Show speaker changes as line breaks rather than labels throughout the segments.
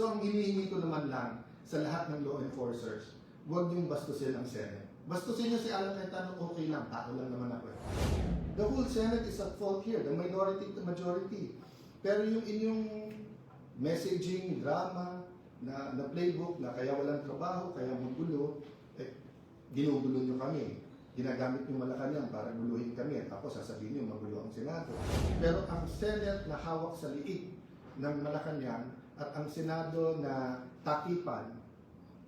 So ang hinihingi ko naman lang sa lahat ng law enforcers, huwag niyong bastusin ang Senate. Bastusin niyo si Alan Cayetano, okay lang, tao lang naman ako. The whole Senate is at fault here, the minority to majority. Pero yung inyong messaging, drama, na playbook na kaya walang trabaho, kaya magulo, ginugulo nyo kami. Ginagamit nyo Malacanang para guluhin kami. Tapos sasabihin nyo magulo ang Senado. Pero ang Senate na hawak sa liig ng Malacanang at ang Senado na takipan,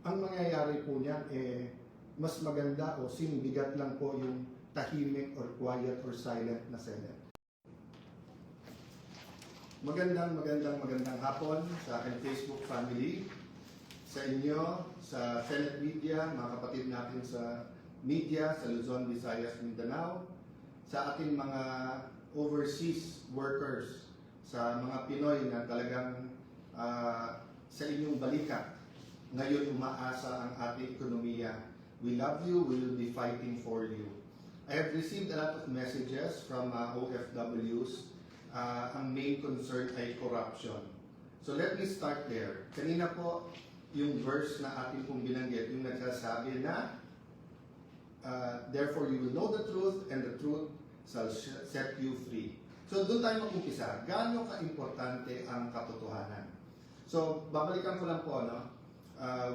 ang mangyayari po niyan mas maganda o sinibigat lang po yung tahimik or quiet or silent na Senate. Magandang hapon sa aking Facebook family, sa inyo, sa Senate Media, mga kapatid natin sa media, sa Luzon, Visayas, Mindanao, sa ating mga overseas workers, sa mga Pinoy na talagang sa inyong balikat. Ngayon umaasa ang ating ekonomiya. We love you, we will be fighting for you. I have received a lot of messages from OFWs. Ang main concern ay corruption. So let me start there. Kanina po, yung verse na ating pong binanggit, yung nagsasabi na therefore you will know the truth and the truth shall set you free. So doon tayo mag-umpisa. Gaano ka-importante ang katotohanan? So babalikan ko lang po, no?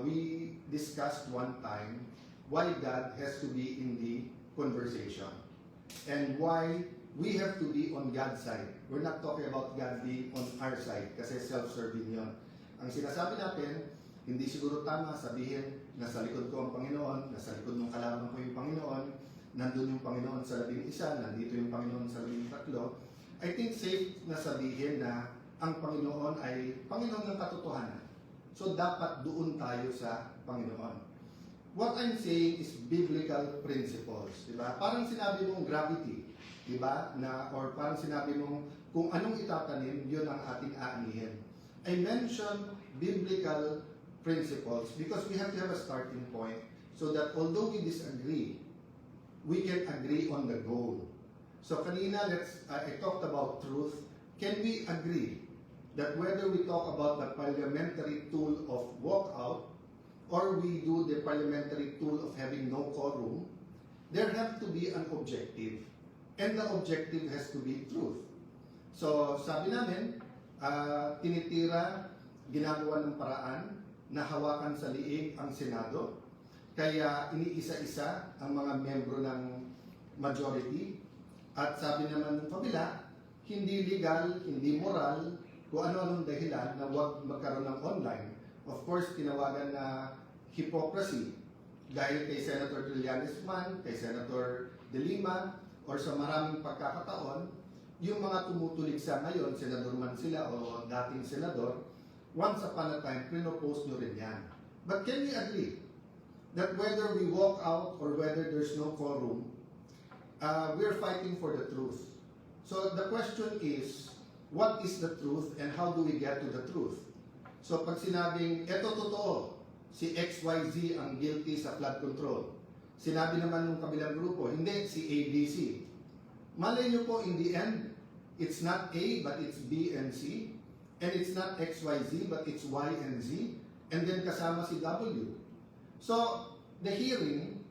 We discussed one time why God has to be in the conversation and why we have to be on God's side. We're not talking about God being on our side kasi self-serving yun. Ang sinasabi natin, hindi siguro tama sabihin na sa likod ko ang Panginoon, nasa likod ng kalaban ko yung Panginoon, nandun yung Panginoon sa 11, nandito yung Panginoon sa 13. I think safe na sabihin na ang Panginoon ay Panginoon ng katotohanan. So dapat doon tayo sa Panginoon. What I'm saying is biblical principles. Diba? Parang sinabi mong gravity. Diba? Or parang sinabi mong kung anong itatanim, yun ang ating aanihin. I mentioned biblical principles because we have to have a starting point so that although we disagree, we can agree on the goal. So kanina, I talked about truth. Can we agree that whether we talk about the parliamentary tool of walkout or we do the parliamentary tool of having no quorum, there have to be an objective. And the objective has to be truth. So sabi namin, tinitira, ginagawa ng paraan na hawakan sa liig ang Senado. Kaya iniisa-isa ang mga membro ng majority. At sabi naman ng kabila, hindi legal, hindi moral, kung ano-anong dahilan na huwag magkaroon ng online. Of course, tinawagan na hypocrisy dahil kay Senator Trillanes man, kay Senator De Lima, or sa maraming pagkakataon, yung mga tumutuligsa ngayon, senador man sila o dating senador, once upon a time, pinopose nyo rin yan. But can we agree that whether we walk out or whether there's no quorum, we're fighting for the truth. So the question is, what is the truth and how do we get to the truth? So pag sinabing, eto totoo, si XYZ ang guilty sa flood control. Sinabi naman ng kabilang grupo, hindi, si ABC. Malay nyo po, in the end, it's not A, but it's B and C. And it's not XYZ, but it's Y and Z. And then kasama si W. So, the hearing,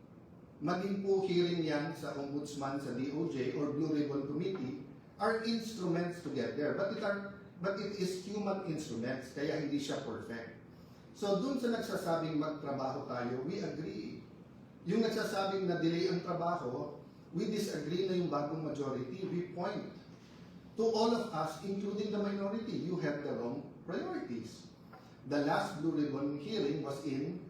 maging po hearing yan sa Ombudsman, sa DOJ, or Blue Ribbon Committee, are instruments to get there. But it is human instruments, kaya hindi siya perfect. So, dun sa nagsasabing magtrabaho tayo, we agree. Yung nagsasabing na delay ang trabaho, we disagree na yung bagong majority. We point to all of us, including the minority. You have the wrong priorities. The last Blue Ribbon hearing was in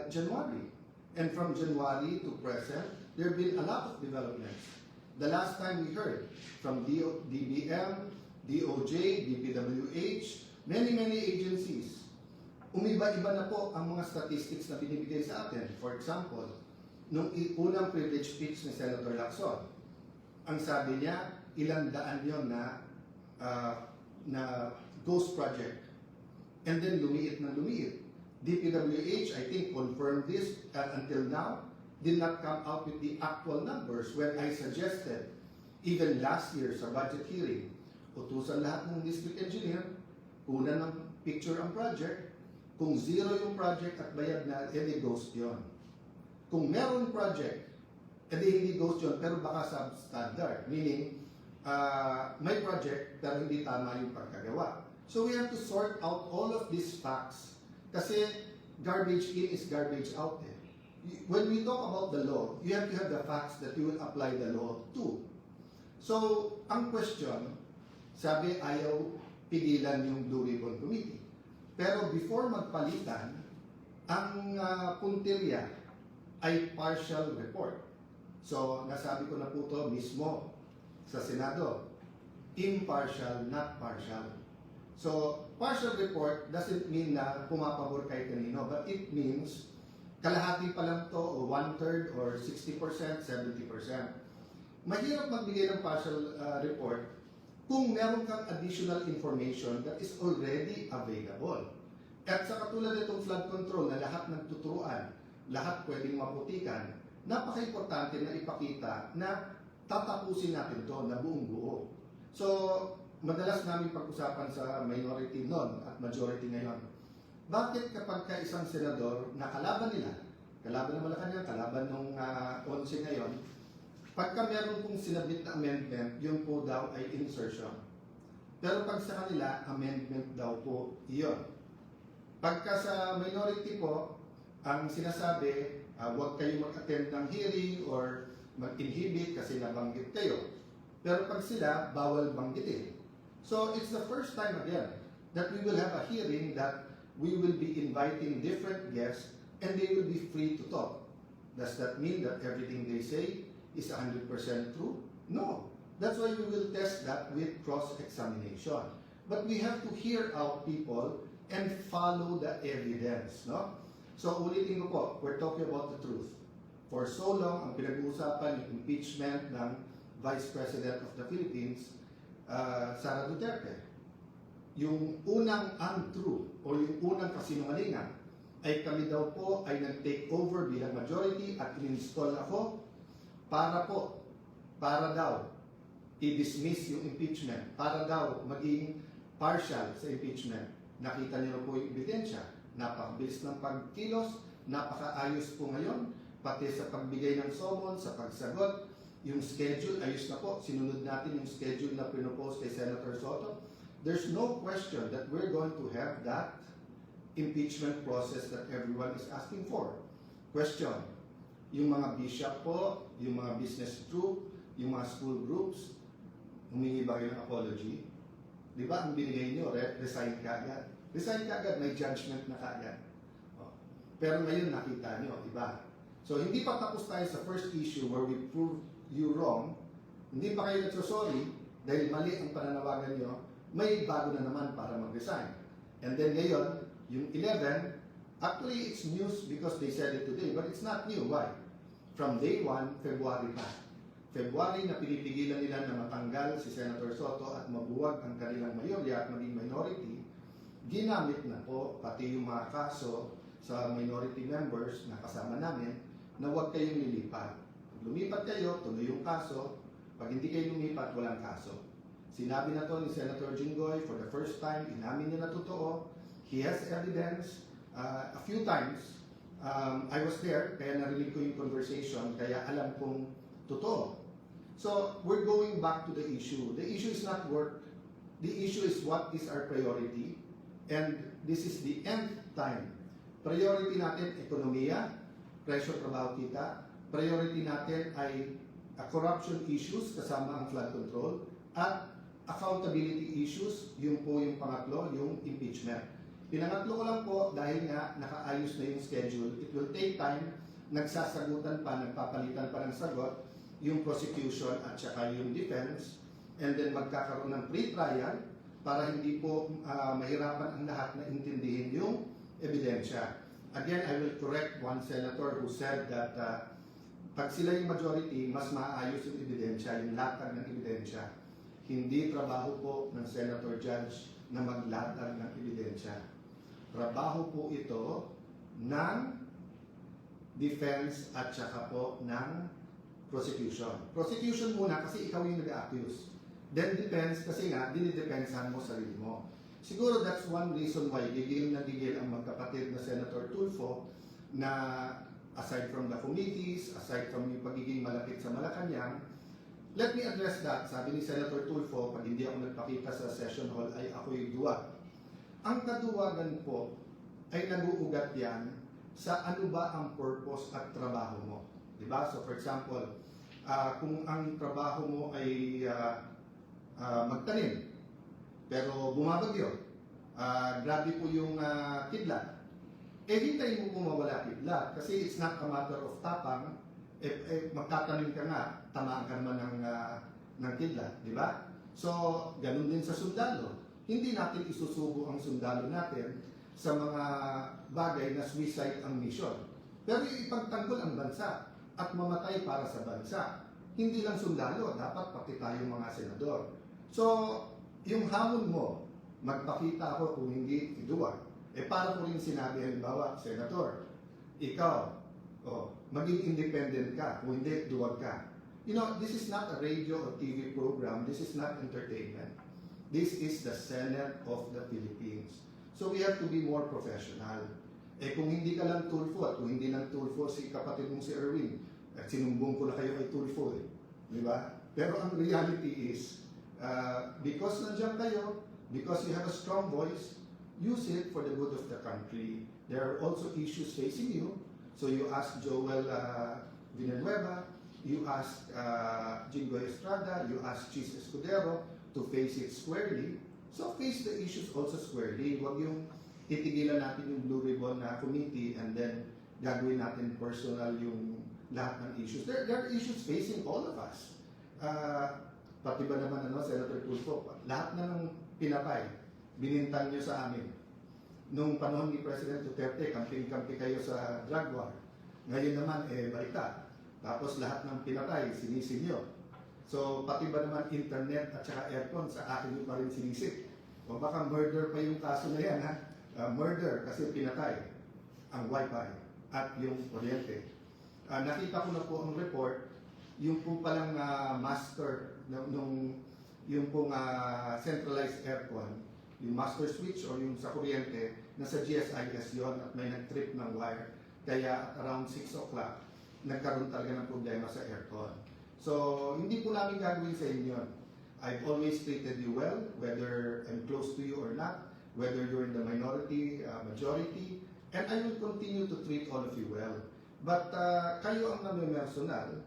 January. And from January to present, there have been a lot of developments. The last time we heard from DBM, DOJ, DPWH, many agencies, umiba-iba na po ang mga statistics na binibigay sa atin. For example, nung unang privilege speech ni Senator Lacson, ang sabi niya, ilang daan yun na ghost project. And then lumiit na lumiit. DPWH, I think, confirmed this until now, did not come out with the actual numbers when I suggested, even last year sa budget hearing, utusan lahat ng district engineer, kunan ng picture ang project. Kung zero yung project at bayad na, edi ghost yun. Kung meron project, edi hindi ghost yun, pero baka substandard. Meaning, may project, pero hindi tama yung pagkagawa. So we have to sort out all of these facts. Kasi garbage in is garbage out. When we talk about the law, you have to have the facts that you will apply the law to. So, ang question, sabi ayaw pigilan yung Blue Ribbon Committee. Pero before magpalitan, ang puntirya ay partial report. So, nasabi ko na po ito mismo sa Senado. Impartial, not partial. So, partial report doesn't mean na pumapabor kay kanino, but it means kalahati pa lang to, o 1/3, or 60%, 70%. Mahirap magbigay ng partial report kung meron kang additional information that is already available. At sa katulad nitong flood control na lahat nagtuturuan, lahat pwedeng maputikan, napaka-importante na ipakita na tatapusin natin to na buong buo. So, madalas namin pag-usapan sa minority noon at majority ngayon, bakit kapag isang senador na kalaban nila, kalaban ng Malacanang, kalaban ng 11 ngayon, pagka meron pong sinabit na amendment, yun po daw ay insertion. Pero pag sa kanila, amendment daw po iyon. Pagka sa minority po, ang sinasabi, huwag kayo mag-attend ng hearing or mag-inhibit kasi nabanggit kayo. Pero pag sila, bawal banggitin. So it's the first time again that we will have a hearing that we will be inviting different guests and they will be free to talk. Does that mean that everything they say is 100% true? No. That's why we will test that with cross-examination. But we have to hear out people and follow the evidence. No? So ulitin ko po, we're talking about the truth. For so long, ang pinag-uusapan yung impeachment ng Vice President of the Philippines, Sara Duterte. Yung unang untrue o yung unang kasinungalingan ay kami daw po ay nag-take over bilang majority at in-install ako para daw i-dismiss yung impeachment, para daw maging partial sa impeachment. Nakita niyo po yung ebidensya. Napakabilis ng pagkilos, napakaayos po ngayon, pati sa pagbigay ng summon, sa pagsagot, yung schedule, ayos na po. Sinunod natin yung schedule na pinopose kay Senator Soto. There's no question that we're going to have that impeachment process that everyone is asking for. Question, yung mga bishop po, yung mga business group, yung mga school groups, humingi ba kayo ng apology? Di ba ang binigay nyo, resign ka agad? Resign ka agad, may judgment na kaagad. Pero ngayon nakita nyo, di ba? So hindi pa tapos tayo sa first issue where we prove you wrong, hindi pa kayo nagsosorry dahil mali ang pananawagan nyo, may bago na naman para mag-resign. And then ngayon, yung 11, actually it's news because they said it today, but it's not new. Why? From day 1, February pa. February na pinipigilan nila na matanggal si Senator Soto at mabuwag ang kanilang mayorya at maging minority, ginamit na po pati yung mga kaso sa minority members na kasama namin na huwag kayong lilipat. Pag lumipat kayo, tuloy yung kaso. Pag hindi kayo lumipat, walang kaso. Sinabi na to ni Senator Jinggoy for the first time, inamin niya na totoo. He has evidence. A few times, I was there, kaya narinig ko yung conversation, kaya alam kong totoo. So, we're going back to the issue. The issue is not work. The issue is what is our priority. And this is the nth time. Priority natin, ekonomiya, presyo trabaho kita. Priority natin ay corruption issues, kasama ang flood control, at accountability issues, yung po yung pangatlo, yung impeachment. Pinangatlo ko lang po dahil nga nakaayos na yung schedule. It will take time, nagsasagutan pa, nagpapalitan pa ng sagot, yung prosecution at saka yung defense, and then magkakaroon ng pre-trial para hindi po mahirapan ang lahat na intindihin yung ebidensya. Again, I will correct one senator who said that pag sila yung majority, mas maayos yung ebidensya, yung latag ng ebidensya. Hindi trabaho po ng senator judge na maglatag ng ebidensya. Trabaho po ito ng defense at saka po ng prosecution. Prosecution muna kasi ikaw yung nag-accuse. Then defense kasi nga, dinidepensahan mo sarili mo. Siguro that's one reason why gigil na gigil ang magkapatid na Senator Tulfo na aside from the committees, aside from yung pagiging malapit sa Malacanang, let me address that. Sabi ni Senator Tulfo, pag hindi ako nagpakita sa session hall ay ako'y duwag. Ang kaduwagan po ay nag-uugat yan sa ano ba ang purpose at trabaho mo. Diba? So for example, kung ang trabaho mo ay magtanim, pero bumabagyo, grabe po yung kidlat, hintayin mo mawala kidlat kasi it's not a matter of tapang, magtatanim ka nga, tamaan ka naman ng kidlat, di ba? So, ganun din sa sundalo. Hindi natin isusubo ang sundalo natin sa mga bagay na suicide ang mission. Pero ipagtanggol ang bansa at mamatay para sa bansa. Hindi lang sundalo, dapat pati tayo mga senador. So, yung hamon mo, magpakita ako kung hindi iduwag. Para ko rin sinabi, halimbawa, Senator, ikaw, maging independent ka, kung hindi, duwag ka. You know, this is not a radio or TV program, this is not entertainment. This is the Senate of the Philippines. So we have to be more professional. Kung hindi ka lang Tulfo at kung hindi lang Tulfo si kapatid mong si Erwin, sinumbong ko na kayo kay Tulfo di ba? Pero ang reality is, because nandiyan kayo, because you have a strong voice, use it for the good of the country. There are also issues facing you. So you ask Joel Villanueva, you ask Jingoy Estrada, you ask Chis Escudero to face it squarely. So face the issues also squarely. Huwag yung titigilan natin yung Blue Ribbon na committee and then gagawin natin personal yung lahat ng issues. There are issues facing all of us. Pati ba naman Senator Tulfo, lahat na ng pinapay, binintang nyo sa amin. Nung panahon ni President Duterte, kamping-kampi kayo sa drug war. Ngayon naman, balita. Tapos lahat ng pinatay, sinisin nyo. So, pati ba naman internet at saka aircon, sa akin nyo pa rin sinisip. O baka murder pa yung kaso na yan, ha? Murder kasi pinatay ang wifi at yung kuryente. Nakita ko na po ang report, yung po palang master, yung pong centralized aircon, yung master switch or yung sa kuryente, nasa GSIS yon at may nag-trip ng wire. Kaya around 6 o'clock, nagkaroon talaga ng problema sa aircon. So, hindi po namin gagawin sa inyo yun. I've always treated you well, whether I'm close to you or not, whether you're in the minority, majority, and I will continue to treat all of you well. But kayo ang nami-personal,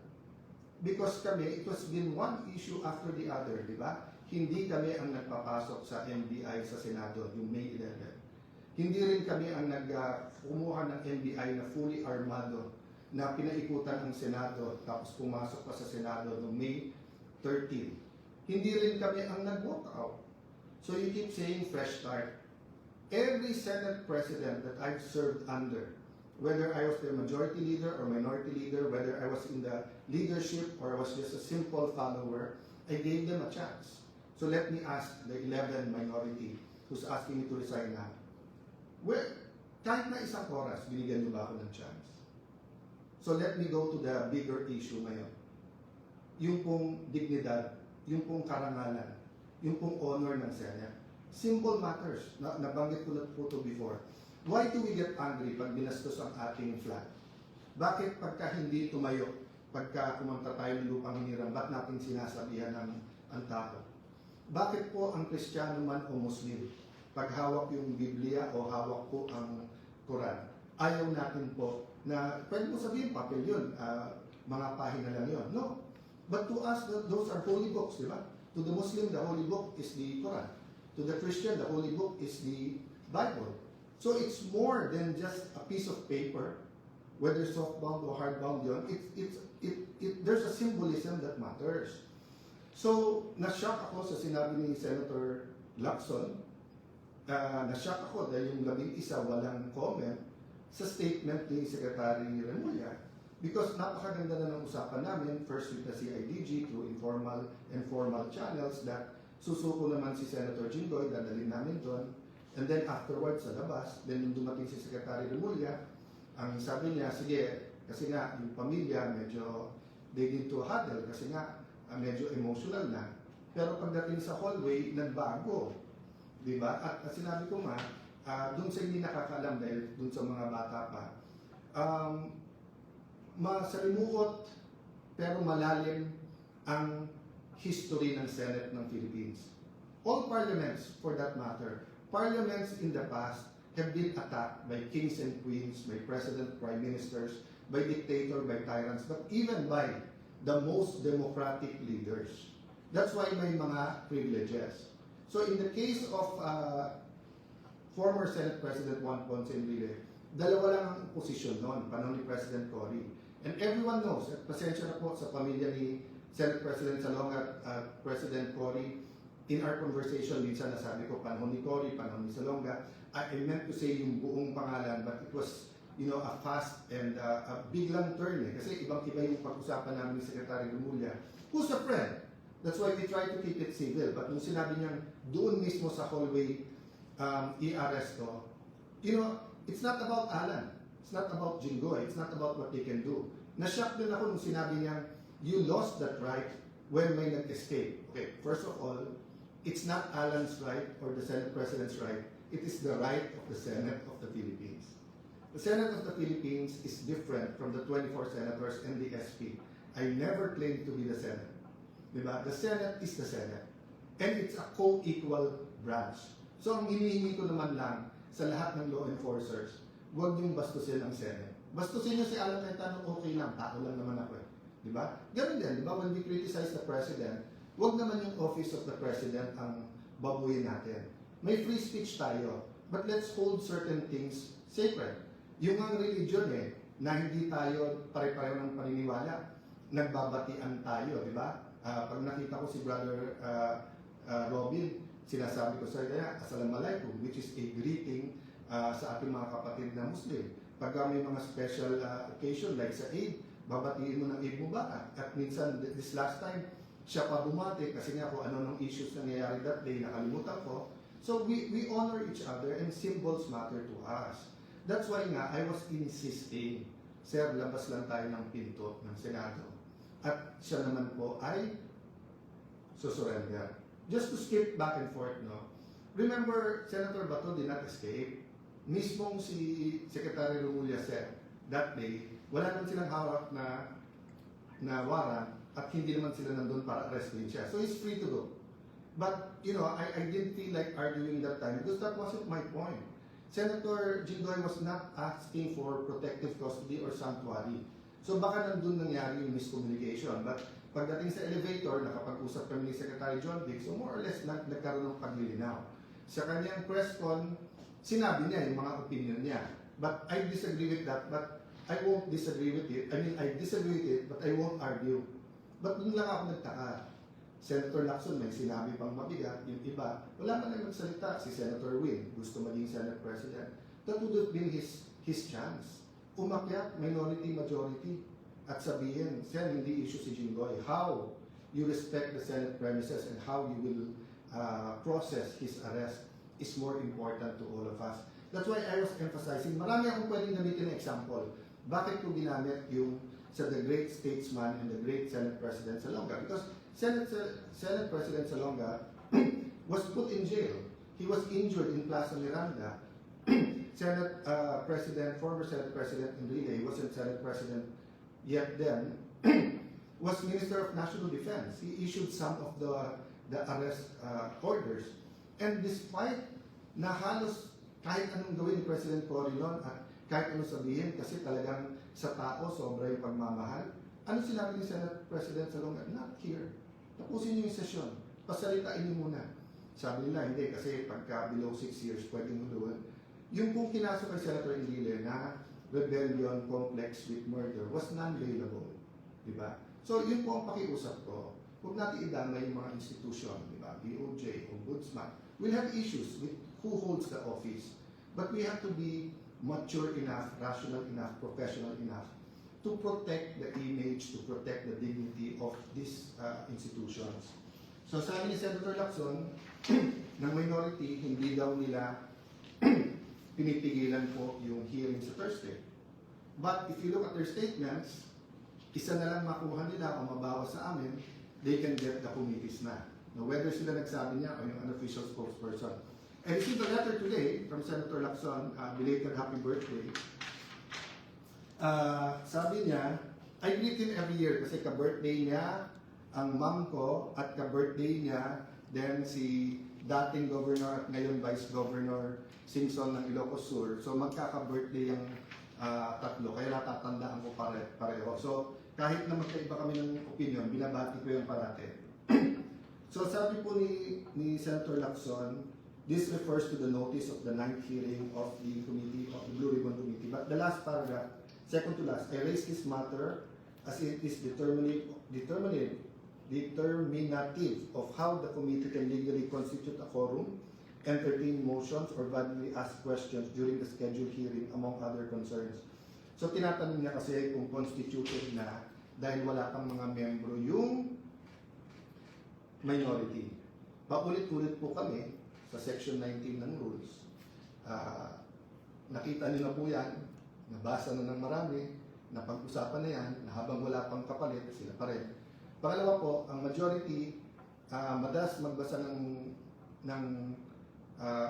because kami, it was been one issue after the other, di ba? Hindi kami ang nagpapasok sa NBI sa Senado, yung May 11. Hindi rin kami ang kumuha ng NBI na fully armado na pinaikutan ang Senado tapos pumasok pa sa Senado noong May 13. Hindi rin kami ang nag-walk out. So you keep saying fresh start. Every Senate President that I've served under, whether I was the majority leader or minority leader, whether I was in the leadership or I was just a simple follower, I gave them a chance. So let me ask the 11 minority who's asking me to resign now. Well, kahit na isang oras, binigyan niyo ba ako ng chance? So let me go to the bigger issue ngayon. Yung pong dignidad, yung pong karangalan, yung pong honor ng Senate. Simple matters. Nabanggit ko na po ito before. Why do we get angry pag binastos ang ating flag? Bakit pagka hindi tumayo, pagka kumanta tayo ng lupang hinirang, ba't natin sinasabihan ng ang tao? Bakit po ang Kristiyano man o Muslim, pag hawak yung Biblia o hawak po ang Quran, ayaw natin po na, pwede mo sabihin, papel yun, mga pahina lang yun. No. But to us, those are holy books, di ba? To the Muslim, the holy book is the Quran. To the Christian, the holy book is the Bible. So it's more than just a piece of paper, whether softbound or hardbound yun. There's a symbolism that matters. So, na-shock ako sa sinabi ni Senator Lacson. Na-shock ako dahil yung 11 walang comment sa statement ni Secretary Remulla. Because napakaganda na ng usapan namin, first with the CIDG through informal and formal channels that susuko naman si Senator Jingoy, dadalhin namin doon. And then afterwards sa labas, then nung dumating si Secretary Remulla, ang sabi niya, sige, kasi nga yung pamilya medyo they need to huddle kasi nga medyo emotional na. Pero pagdating sa hallway, nagbago. Di ba? At sinabi ko nga, doon sa hindi nakakaalam dahil doon sa mga bata pa, masalimuot pero malalim ang history ng Senate ng Philippines. All parliaments, for that matter, parliaments in the past have been attacked by kings and queens, by president, prime ministers, by dictator, by tyrants, but even by the most democratic leaders. That's why may mga privileges. So in the case of former Senate President Juan Ponce Enrile, dalawa lang ang posisyon noon, panahon ni President Cory. And everyone knows, at pasensya na po sa pamilya ni Senate President Salonga at President Cory, in our conversation, minsan nasabi ko, panahon ni Cory, panahon ni Salonga, I meant to say yung buong pangalan, but it was, a fast and a biglang turn eh. Kasi ibang-iba yung pag-usapan namin ni Secretary Remulla, who's a friend. That's why we try to keep it civil. But nung sinabi niyang doon mismo sa hallway, i-arresto, it's not about Alan. It's not about Jinggoy. It's not about what they can do. Na-shock din ako nung sinabi niyang, you lost that right when may nag-escape. Okay, first of all, it's not Alan's right or the Senate President's right. It is the right of the Senate of the Philippines. The Senate of the Philippines is different from the 24 senators and the SP. I never claimed to be the Senate. Diba? The Senate is the Senate. And it's a co-equal branch. So ang hinihingi ko naman lang sa lahat ng law enforcers, huwag niyong bastusin ang Senate. Bastusin niyo si Alan Cayetano, okay lang, tao lang naman ako eh. Diba? Ganun din, diba? When we criticize the President, huwag naman yung office of the President ang babuyin natin. May free speech tayo, but let's hold certain things sacred. Yung ang religion na hindi tayo pare-pareho ng paniniwala, nagbabatian tayo, di ba? Pag nakita ko si Brother Robin, sinasabi ko sa kanya, Assalamualaikum, which is a greeting sa ating mga kapatid na Muslim. Pag may mga special occasion like sa Eid, babatiin mo ng Eid Mubarak. At minsan, this last time, siya pa bumati kasi nga kung ano ng issues nangyayari that day, nakalimutan ko. So we honor each other and symbols matter to us. That's why nga, I was insisting, Sir, labas lang tayo ng pinto ng Senado. At siya naman po ay susurrender. Just to skip back and forth, no? Remember, Senator Bato did not escape. Mismong si Secretary Remulla said, that day, wala naman silang hawak na warrant at hindi naman sila nandun para arrestin siya. So he's free to go. But, I didn't feel like arguing that time because that wasn't my point. Senator Jinggoy was not asking for protective custody or sanctuary. So baka nandun nangyari yung miscommunication. But pagdating sa elevator, nakapag-usap kami ni Secretary John Vic, so more or less nagkaroon ng paglilinaw. Sa kanyang press con, sinabi niya yung mga opinion niya. But I disagree with that, but I won't disagree with it. I disagree with it, but I won't argue. But dun lang ako nagtaka. Senator Lacson may sinabi pang mabigat, yung iba, wala man lang magsalita. Si Senator Win, gusto maging Senate President. That would have been his chance. Umakyat, minority, majority. At sabihin, Sen, hindi issue si Jinggoy. How you respect the Senate premises and how you will process his arrest is more important to all of us. That's why I was emphasizing, marami akong pwedeng gamitin na example. Bakit ko ginamit yung sa the great statesman and the great Senate President Salonga? Because Senate President Salonga was put in jail. He was injured in Plaza Miranda. Former Senate President Enrile, he wasn't Senate President yet then, was Minister of National Defense. He issued some of the arrest orders. And despite na halos kahit anong gawin ni President Cory noon at kahit anong sabihin kasi talagang sa tao sobra yung pagmamahal, ano sinabi ni Senate President Salonga? Not here. Tapusin niyo yung sesyon. Pasalitain niyo muna. Sabi nila, hindi kasi pagka below 6 years pwedeng huluan. Yung kung kinasok kay Senator Enrile na rebellion complex with murder was non-bailable. Diba? So yun po ang pakiusap ko. Huwag natin idamay yung mga institusyon, diba? DOJ, Ombudsman. We'll have issues with who holds the office. But we have to be mature enough, rational enough, professional enough to protect the image, to protect the dignity of these institutions. So sabi ni Senator Lacson, ng minority, hindi daw nila pinipigilan po yung hearing sa Thursday. But if you look at their statements, isa na lang makuha nila o mabawas sa amin, they can get the committees na. Now, whether sila nagsabi niya o yung unofficial spokesperson. I received a letter today from Senator Lacson, belated happy birthday. Sabi niya, I greet him every year kasi ka-birthday niya ang mom ko at ka-birthday niya then si dating governor at ngayon vice governor Singson ng Ilocos Sur. So magkaka-birthday yung tatlo kaya natatandaan ko pareho. So kahit na magkaiba kami ng opinion, binabati ko yung parate. So sabi po ni Senator Lacson, this refers to the notice of the 9th hearing of the committee, of the Blue Ribbon Committee. But the last paragraph, second to last, I raise this matter as it is determinative of how the committee can legally constitute a quorum, entertain motions, or validly ask questions during the scheduled hearing, among other concerns. So tinatanong niya kasi kung constituted na dahil wala pang mga membro yung minority. Paulit-ulit po kami sa section 19 ng rules. Nakita niyo na po yan, nabasa na ng marami, napag-usapan na yan, na habang wala pang kapalit, sila pa rin. Pangalawa po, ang majority, madalas magbasa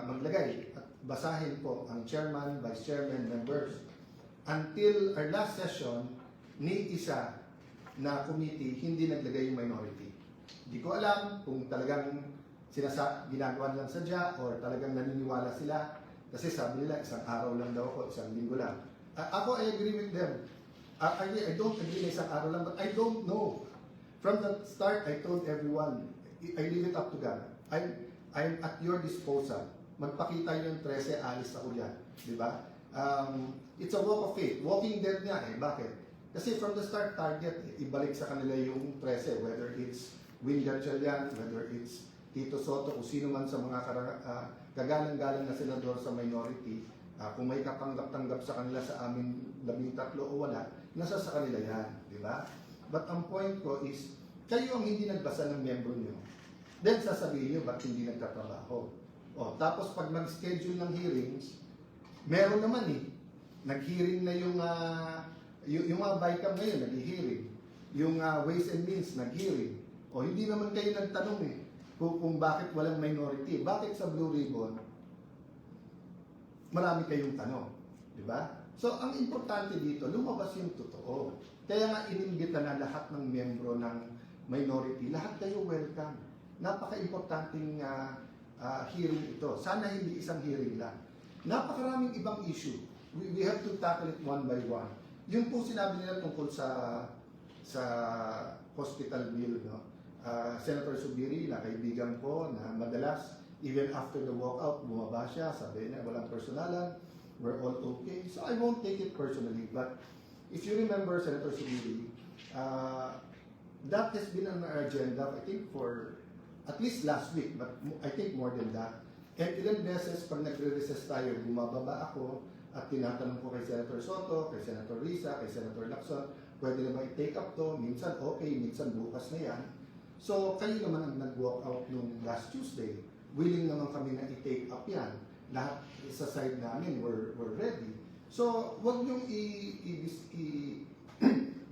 maglagay at basahin po ang chairman, vice chairman, members. Until our last session, ni isa na committee, hindi naglagay yung minority. Hindi ko alam kung talagang ginagawa lang sadya or talagang naniniwala sila kasi sabi nila isang araw lang daw ako, isang linggo lang. Ako, I agree with them. I don't agree na isang araw lang, but I don't know. From the start, I told everyone, I leave it up to God. I'm at your disposal. Magpakita yung 13, alis ako yan. Di ba? It's a walk of faith. Walking dead nga eh. Bakit? Kasi from the start, target, ibalik sa kanila yung 13, whether it's Win Gatchalian, whether it's Tito Soto, kung sino man sa mga kagalang-galang na senador sa minority, kung may katanggap-tanggap sa kanila sa amin 13 o wala, nasa sa kanila yan, di ba? But ang point ko is, kayo ang hindi nagbasa ng miyembro nyo. Then sasabihin nyo, ba't hindi nagtatrabaho? Tapos pag mag-schedule ng hearings, meron naman eh. Nag-hearing na yung mga BICAM ngayon, nag-hearing. Yung Ways and Means, nag-hearing. Hindi naman kayo nagtanong eh, kung bakit walang minority. Bakit sa Blue Ribbon, marami kayong tanong. Di ba? So, ang importante dito, lumabas yung totoo. Kaya nga inimbita na lahat ng miyembro ng minority, lahat kayo welcome. Napaka-importanting hearing ito. Sana hindi isang hearing lang. Napakaraming ibang issue. We have to tackle it one by one. Yung po sinabi nila tungkol sa hospital bill, no? Senator Subiri, na kaibigan ko, na madalas, even after the walkout, bumaba siya, sabi niya, walang personalan, we're all okay. So I won't take it personally, but if you remember, Senator Subiri, that has been on our agenda, I think, for at least last week, but I think more than that. And ilang beses, pag nagre-recess tayo, bumababa ako at tinatanong ko kay Senator Soto, kay Senator Risa, kay Senator Lacson, pwede na ba i-take up to? Minsan okay, minsan bukas na yan. So, kayo naman ang nag-walk out nung last Tuesday. Willing naman kami na i-take up yan. Lahat sa side namin, we're ready. So, wag niyong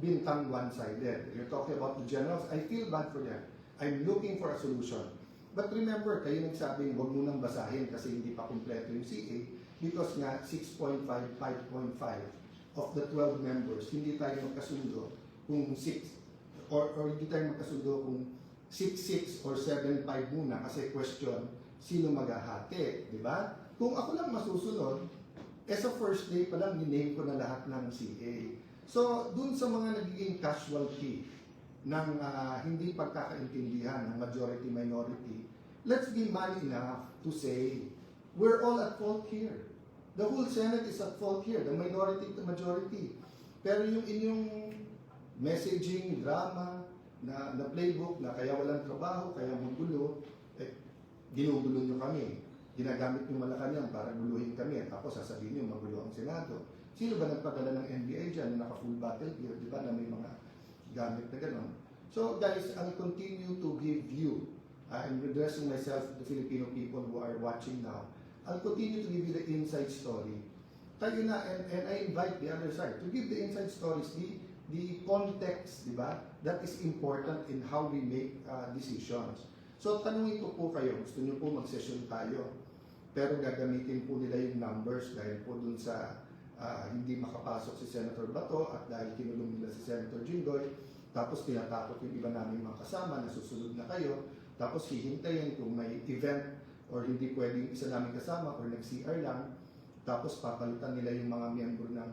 bintang one-sided. You're talking about the generals. I feel bad for them. I'm looking for a solution. But remember, kayo nagsabing wag mo nang basahin kasi hindi pa kumpleto yung CA because nga 6.5, 5.5 of the 12 members, hindi tayo magkasundo kung 6 or hindi tayo magkasundo kung 6-6 or 7-5 muna kasi question, sino maghahati, di ba? Kung ako lang masusunod, sa first day pa lang, niname ko na lahat ng CA. So, dun sa mga nagiging casualty ng hindi pagkakaintindihan ng majority-minority, let's be man enough to say, we're all at fault here. The whole Senate is at fault here, the minority to majority. Pero yung inyong messaging, drama, na playbook na kaya walang trabaho, kaya magulo, ginugulo nyo kami. Ginagamit yung Malacanang para guluhin kami. Tapos sasabihin nyo, magulo ang Senado. Sino ba nagpadala ng NBI dyan na naka-full battle gear, di ba, na may mga gamit na gano'n? So guys, I'll continue to give you, I'm addressing myself to the Filipino people who are watching now, I'll continue to give you the inside story. Tayo na, and I invite the other side to give the inside stories, the context, di ba? That is important in how we make decisions. So, tanungin ko po kayo, gusto niyo po mag-session tayo. pero gagamitin po nila yung numbers dahil po dun sa hindi makapasok si Senator Bato at dahil kinulong nila si Senator Jinggoy, tapos tinatakot yung iba namin mga kasama na susunod na kayo, tapos hihintayin kung may event or hindi pwedeng isa namin kasama or nag-CR lang, tapos papalitan nila yung mga miyembro ng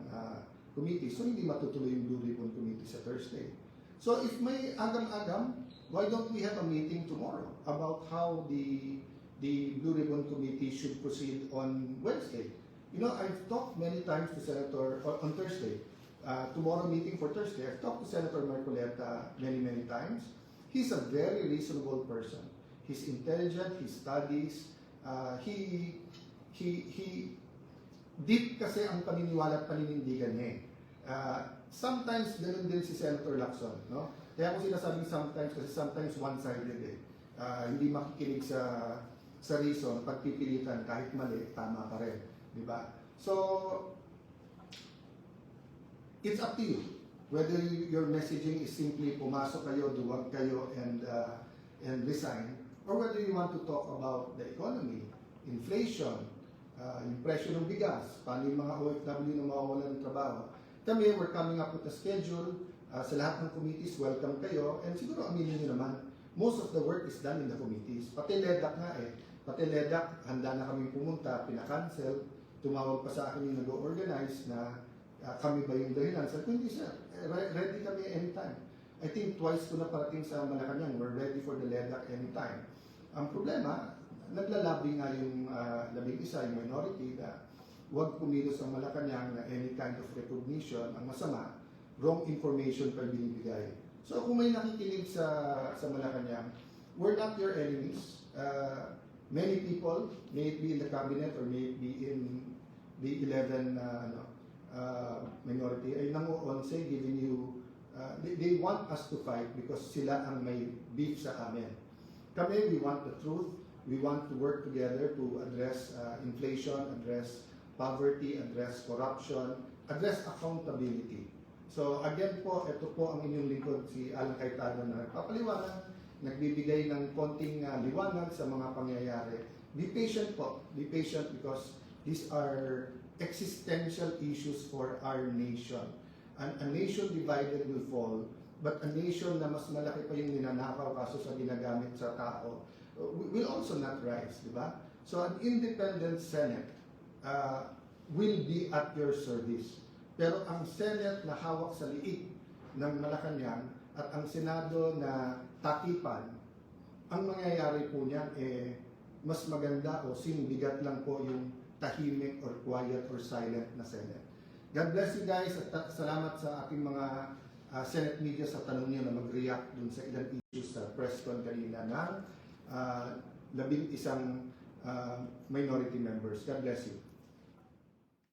committee. So hindi matutuloy yung Blue Ribbon Committee sa Thursday. So if may agam-agam, why don't we have a meeting tomorrow about how the Blue Ribbon Committee should proceed on Wednesday? You know, I've talked many times to Senator, or on Thursday, tomorrow meeting for Thursday, I've talked to Senator Marcoleta many times. He's a very reasonable person. He's intelligent, he studies, he deep kasi ang paniniwala at paninindigan niya eh. Sometimes ganun din si Senator Lacson, no? Kaya ako sinasabing sometimes kasi sometimes one-sided eh. Hindi makikinig sa reason, pagpipilitan kahit mali, tama pa rin. Diba? So, it's up to you whether your messaging is simply pumasok kayo, duwag kayo, and resign, or whether you want to talk about the economy, inflation, yung presyo ng bigas, paano yung mga OFW na mawawalan ng trabaho. Kami, we're coming up with a schedule. Sa lahat ng committees, welcome kayo. And siguro aminin nyo naman, most of the work is done in the committees. Pati LEDAC nga eh. Pati LEDAC, handa na kami pumunta, pinakancel. Tumawag pa sa akin yung nag-organize na kami ba yung dahilan. Sabi ko, hindi sir, ready kami anytime. I think twice ko na parating sa Malacanang, we're ready for the LEDAC anytime. Ang problema, naglalabi nga yung labing isa, yung minority, na huwag kumilos ang Malacanang na any kind of recognition. Ang masama, wrong information pa binibigay. So kung may nakikinig sa Malacanang, we're not your enemies. Many people, may it be in the cabinet or may it be in the 11 minority, ay nangu-onse giving you, they want us to fight because sila ang may beef sa amin. Kami, we want the truth. We want to work together to address inflation, address poverty, address corruption, address accountability. So again po, ito po ang inyong lingkod, si Alan Cayetano na nagpapaliwanag, nagbibigay ng konting liwanag sa mga pangyayari. Be patient po. Be patient because these are existential issues for our nation. A nation divided will fall, but a nation na mas malaki pa yung ninanakaw kaso sa ginagamit sa tao will also not rise, di ba? So an independent Senate will be at your service. Pero ang Senate na hawak sa liig ng Malacanang at ang Senado na takipan, ang mangyayari po niyan mas maganda o singbigat lang po yung tahimik or quiet or silent na Senate. God bless you guys at salamat sa ating mga Senate media sa tanong niyo na mag-react dun sa ilang issues sa press con kanina ng 11 minority members. God bless you.